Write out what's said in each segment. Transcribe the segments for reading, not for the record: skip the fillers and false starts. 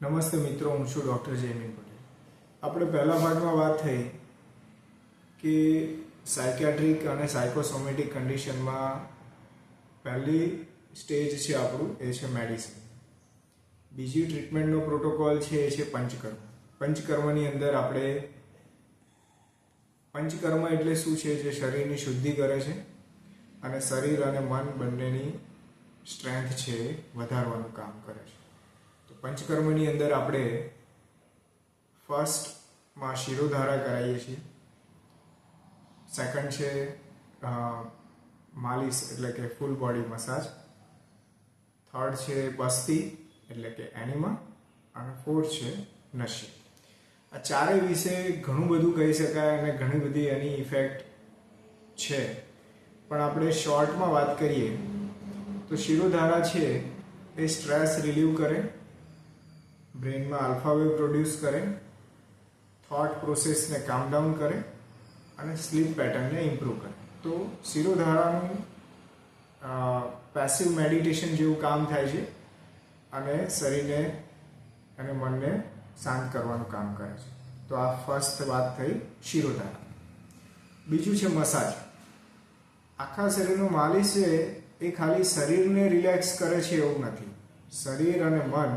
નમસ્તે મિત્રો, હું છું ડૉક્ટર જયમીન પટેલ. આપણે પહેલા ભાગમાં વાત થઈ કે સાયકિયાટ્રિક અને સાયકોસોમેટિક કન્ડિશનમાં પહેલી સ્ટેજ છે આપણું એ છે મેડિસિન. બીજી ટ્રીટમેન્ટનો પ્રોટોકોલ છે એ છે પંચકર્મ. પંચકર્મની અંદર આપણે પંચકર્મ એટલે શું છે? જે શરીરની શુદ્ધિ કરે છે અને શરીર અને મન બંનેની સ્ટ્રેન્થ છે એ વધારવાનું કામ કરે છે. તો પંચકર્મની અંદર આપણે ફર્સ્ટમાં શિરોધારા કરાવીએ છીએ. સેકન્ડ છે માલિશ એટલે કે ફૂલ બોડી મસાજ. થર્ડ છે બસ્તી એટલે કે એનિમા. અને ફોર્થ છે નશ્ય. આ ચારેય વિશે ઘણું બધું કહી શકાય અને ઘણી બધી એની ઇફેક્ટ છે, પણ આપણે શોર્ટમાં વાત કરીએ તો શિરોધારા છે એ સ્ટ્રેસ રિલીવ કરે, બ્રેનમાં આલ્ફા વેવ પ્રોડ્યુસ કરે, થોટ પ્રોસેસને કામ ડાઉન કરે અને સ્લીપ પેટર્નને ઇમ્પ્રૂવ કરે. તો શિરોધારાનું પેસિવ મેડિટેશન જેવું કામ થાય છે અને શરીરને અને મનને શાંત કરવાનું કામ કરે છે. તો આ ફર્સ્ટ વાત થઈ શિરોધારા. બીજું છે મસાજ. આખા શરીરનું માલિશ છે એ ખાલી શરીરને રિલેક્સ કરે છે એવું નથી. શરીર અને મન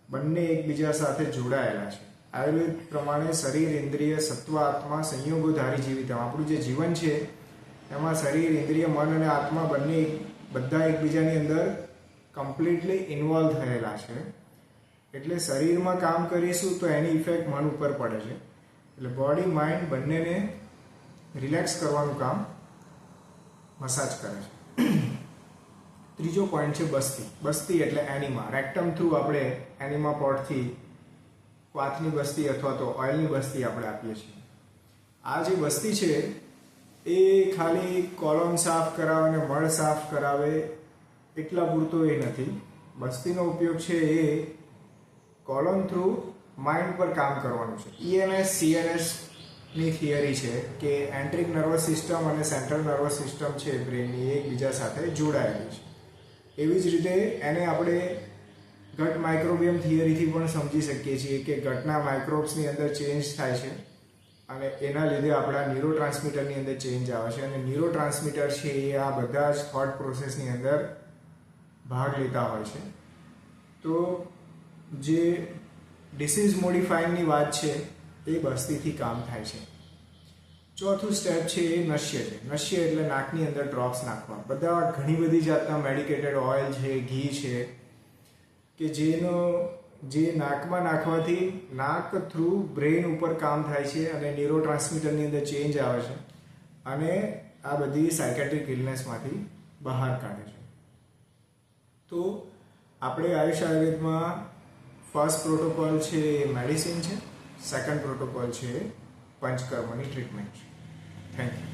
બંને એકબીજા સાથે જોડાયેલા છે. આયુર્વેદ પ્રમાણે શરીર, ઇન્દ્રિય, સત્વ, આત્મા સંયોગોધારી જીવિતમ. આપણું જે જીવન છે એમાં શરીર, ઇન્દ્રિય, મન અને આત્મા બંને બધા એકબીજાની અંદર કમ્પ્લીટલી ઇન્વોલ્વ થયેલા છે. એટલે શરીરમાં કામ કરીશું તો એની ઇફેક્ટ મન ઉપર પડે છે. એટલે બોડી માઇન્ડ બંનેને રિલેક્સ કરવાનું કામ મસાજ કરે છે. ત્રીજો પોઈન્ટ છે બસ્તી. બસ્તી એટલે એનિમા. રેક્ટમ થ્રુ આપણે એનિમા પોટથી વાતની બસ્તી અથવા તો ઓઇલની બસ્તી આપણે આપીએ છીએ. આ જે બસ્તી છે એ ખાલી કોલોન સાફ કરાવે અને મળ સાફ કરાવે એટલા પૂરતો એ નથી. બસ્તીનો ઉપયોગ છે એ કોલોન થ્રુ માઇન્ડ પર કામ કરવાનું છે. ENS CNS ની થિયરી છે કે એન્ટ્રિક નર્વસ સિસ્ટમ અને સેન્ટ્રલ નર્વસ સિસ્ટમ છે બ્રેનની એકબીજા સાથે જોડાયેલી છે. એવી જ રીતે એને આપણે ગટ માઇક્રોબિયમ થિયરીથી પણ સમજી શકીએ છીએ કે ગટના માઇક્રોબ્સની અંદર ચેન્જ થાય છે અને એના લીધે આપણા ન્યુરોટ્રાન્સમીટરની અંદર ચેન્જ આવે છે અને ન્યુરોટ્રાન્સમીટર છે એ આ બધા જ થોટ પ્રોસેસની અંદર ભાગ લેતા હોય છે. તો જે ડિસીઝ મોડિફાઈંગની વાત છે એ બસ્તીથી કામ થાય છે. ચોથું સ્ટેપ છે એ નશ્ય છે. નશ્ય એટલે નાકની અંદર ડ્રોપ્સ નાખવા. બધા ઘણી બધી જાતના મેડિકેટેડ ઓઇલ છે, ઘી છે કે જે નાકમાં નાખવાથી નાક થ્રુ બ્રેન ઉપર કામ થાય છે અને ન્યુરોટ્રાન્સમીટરની અંદર ચેન્જ આવે છે અને આ બધી સાયકેટ્રિક ઇલનેસમાંથી બહાર કાઢે છે. તો આપણે આયુષ આયુર્વેદમાં ફર્સ્ટ પ્રોટોકોલ છે એ મેડિસિન છે, સેકન્ડ પ્રોટોકોલ છે પંચકર્મની ટ્રીટમેન્ટ છે. Thank you.